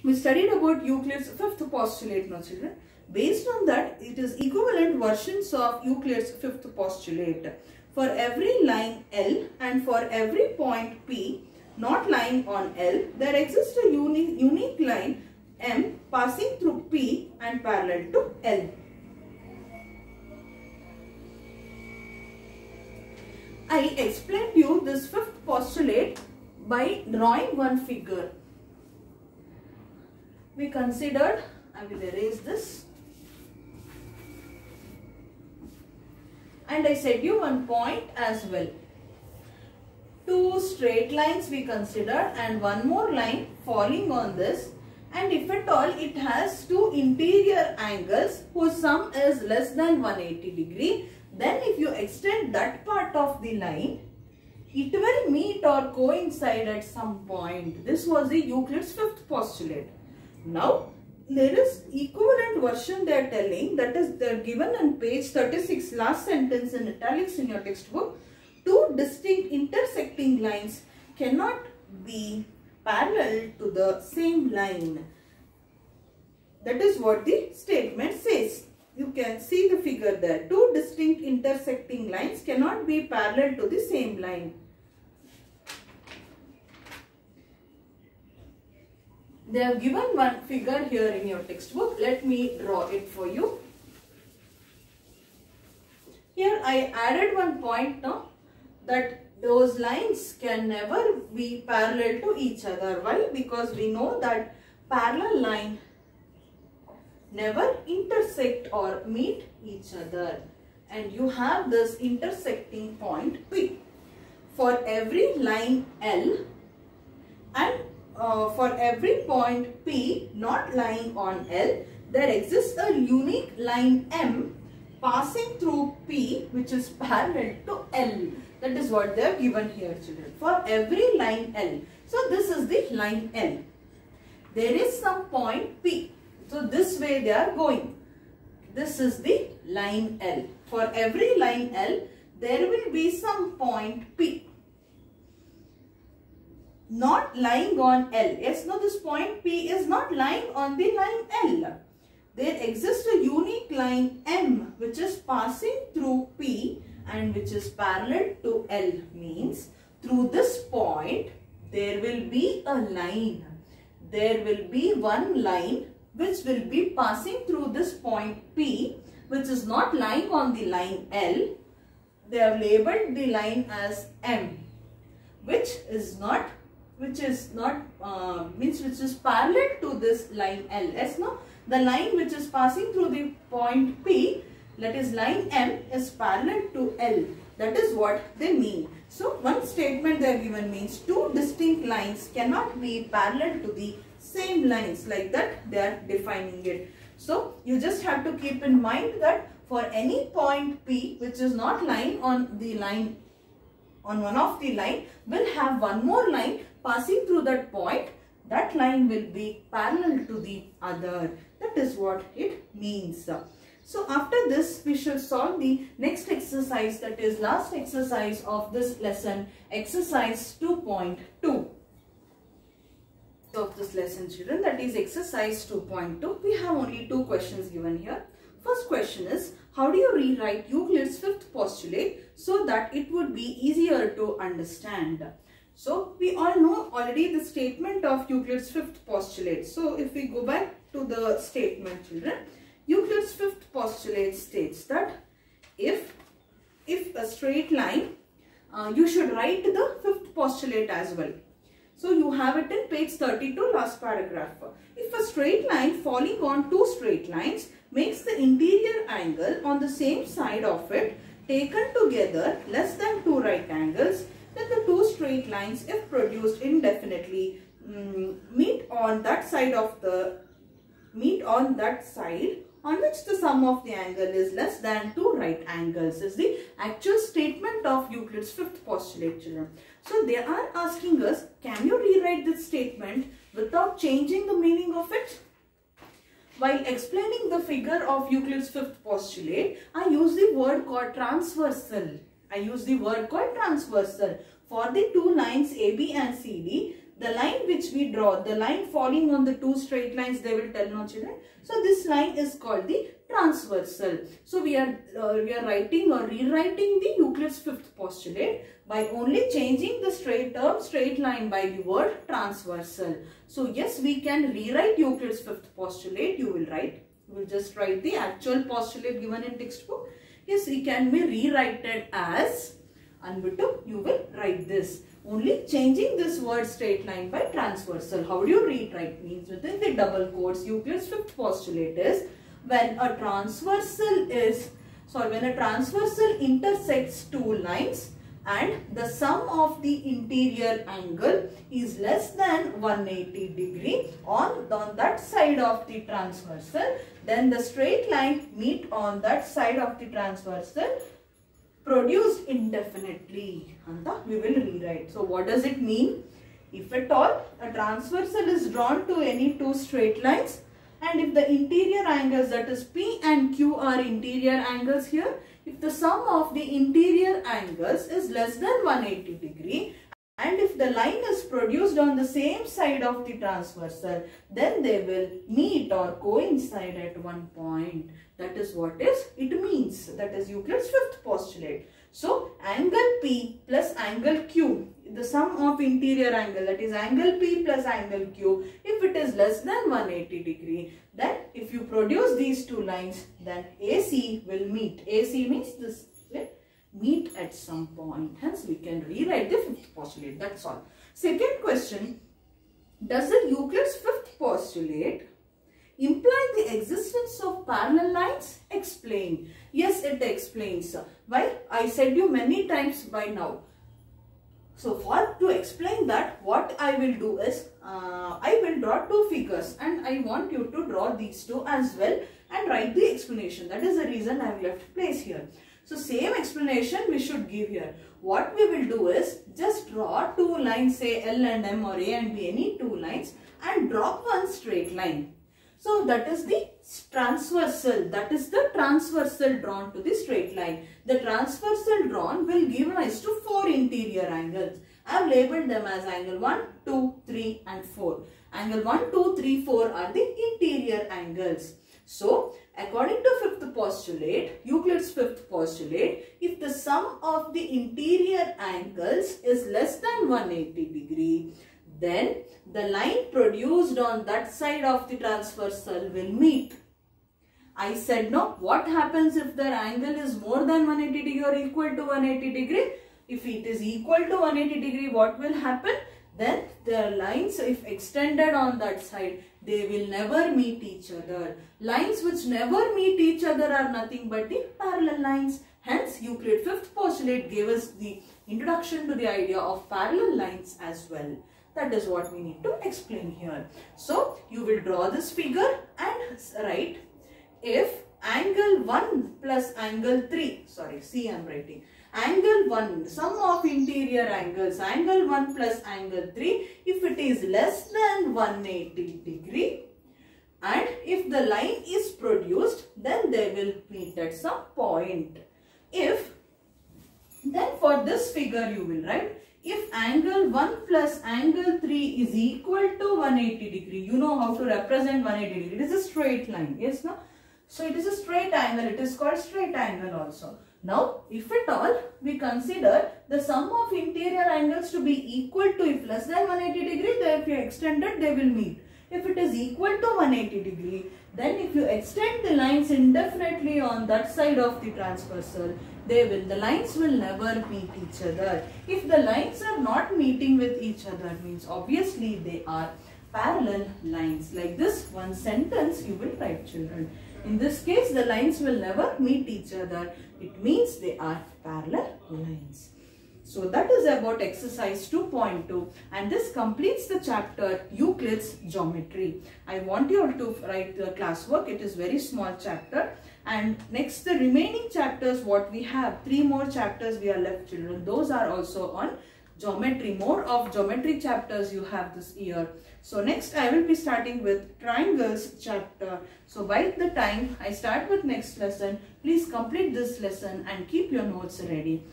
We studied about Euclid's fifth postulate now children. Based on that, it is equivalent versions of Euclid's fifth postulate. For every line L and for every point P not lying on L, there exists a unique line M passing through P and parallel to L. I explained you this fifth postulate by drawing one figure. We considered, I will erase this, and I said you one point as well. Two straight lines we considered and one more line falling on this, and if at all it has two interior angles whose sum is less than 180 degree, then if you extend that part of the line, it will meet or coincide at some point. This was the Euclid's fifth postulate. Now, there is equivalent version they are telling, that is they are given on page 36, last sentence in italics in your textbook. Two distinct intersecting lines cannot be parallel to the same line. That is what the statement says. You can see the figure there. Two distinct intersecting lines cannot be parallel to the same line. They have given one figure here in your textbook. Let me draw it for you. Here I added one point now, that those lines can never be parallel to each other. Why? Because we know that parallel line never intersect or meet each other. And you have this intersecting point P. For every line L and for every point P not lying on L, there exists a unique line M passing through P which is parallel to L. That is what they have given here children. For every line L. So this is the line L. There is some point P. So this way they are going. This is the line L. For every line L, there will be some point P not lying on L. Yes, no, this point P is not lying on the line L. There exists a unique line M which is passing through P and which is parallel to L. Means through this point there will be a line. There will be one line which will be passing through this point P which is not lying on the line L. They have labeled the line as M, which is parallel to this line L. Yes, no? The line which is passing through the point P, that is line M, is parallel to L. That is what they mean. So, one statement they are given means two distinct lines cannot be parallel to the same lines. Like that they are defining it. So, you just have to keep in mind that for any point P which is not lying on the line, on one of the line, will have one more line passing through that point. That line will be parallel to the other. That is what it means. So after this, we shall solve the next exercise, that is last exercise of this lesson, exercise 2.2 of this lesson children, that is exercise 2.2. We have only two questions given here. First question is, how do you rewrite Euclid's fifth postulate so that it would be easier to understand? So we all know already the statement of Euclid's fifth postulate. So if we go back to the statement children, Euclid's fifth postulate states that if a straight line, you should write the fifth postulate as well. So you have it in page 32, last paragraph. If a straight line falling on two straight lines makes the interior angle on the same side of it taken together less than two right angles, then the two straight lines, if produced indefinitely, meet on that side on which the sum of the angle is less than two right angles, is the actual statement of Euclid's fifth postulate children. So they are asking us, can you rewrite this statement without changing the meaning of it? While explaining the figure of Euclid's fifth postulate, I use the word called transversal. For the two lines AB and CD, the line which we draw, the line falling on the two straight lines, they will tell, no children. So this line is called the transversal. So we are writing or rewriting the Euclid's fifth postulate by only changing the straight line by the word transversal. So yes, we can rewrite Euclid's fifth postulate. You will just write the actual postulate given in textbook. Yes, it can be rewritten as, Anbitu, you will write this. Only changing this word straight line by transversal. How do you rewrite? Means within the double quotes, Euclid's fifth postulate is when a transversal intersects two lines and the sum of the interior angle is less than 180 degree on that side of the transversal, then the straight line meet on that side of the transversal produced indefinitely. Anta, we will rewrite. So what does it mean? If at all a transversal is drawn to any two straight lines, and if the interior angles, that is P and Q, are interior angles here, if the sum of the interior angles is less than 180 degree, and if the line is produced on the same side of the transversal, then they will meet or coincide at one point. That is what it means. That is Euclid's fifth postulate. So angle P plus angle Q, the sum of interior angle, that is angle P plus angle Q, if it is less than 180 degree, then if you produce these two lines, then AC will meet. AC means this will meet at some point. Hence we can rewrite the fifth postulate. That's all. Second question, does the Euclid's fifth postulate imply the existence of parallel lines? Explain. Yes, it explains. Why? I said you many times by now. So to explain that, what I will do is, I will draw two figures and I want you to draw these two as well and write the explanation. That is the reason I have left place here. So same explanation we should give here. What we will do is just draw two lines, say L and M or A and B, any two lines, and drop one straight line. So that is the transversal. That is the transversal drawn to the straight line. The transversal drawn will give rise to four interior angles. I have labeled them as angle 1, 2, 3 and 4. Angle 1, 2, 3, 4 are the interior angles. So according to fifth postulate, Euclid's fifth postulate, if the sum of the interior angles is less than 180 degree, then the line produced on that side of the transversal will meet. I said no. What happens if the angle is more than 180 degree or equal to 180 degree? If it is equal to 180 degree, what will happen? Then the lines, if extended on that side, they will never meet each other. Lines which never meet each other are nothing but the parallel lines. Hence, Euclid fifth postulate gave us the introduction to the idea of parallel lines as well. That is what we need to explain here. So, you will draw this figure and write, if angle 1 plus angle 3, sorry, see I am writing, angle 1, sum of interior angles, angle 1 plus angle 3, if it is less than 180 degree, and if the line is produced, then they will meet at some point. Then for this figure you will write, if angle 1 plus angle 3 is equal to 180 degree, you know how to represent 180 degree. It is a straight line. Yes, no? So it is a straight angle. It is called straight angle also. Now, if at all we consider the sum of interior angles to be equal to, if less than 180 degree, then if you extend it, they will meet. If it is equal to 180 degree, then if you extend the lines indefinitely on that side of the transversal, the lines will never meet each other. If the lines are not meeting with each other, means obviously they are parallel lines. Like this one sentence you will write, children. In this case, the lines will never meet each other. It means they are parallel lines. So that is about exercise 2.2, and this completes the chapter Euclid's Geometry. I want you all to write the classwork. It is very small chapter. And next, the remaining chapters, what we have, 3 more chapters we are left, children. Those are also on geometry. More of geometry chapters you have this year. So next I will be starting with triangles chapter. So by the time I start with next lesson, please complete this lesson and keep your notes ready.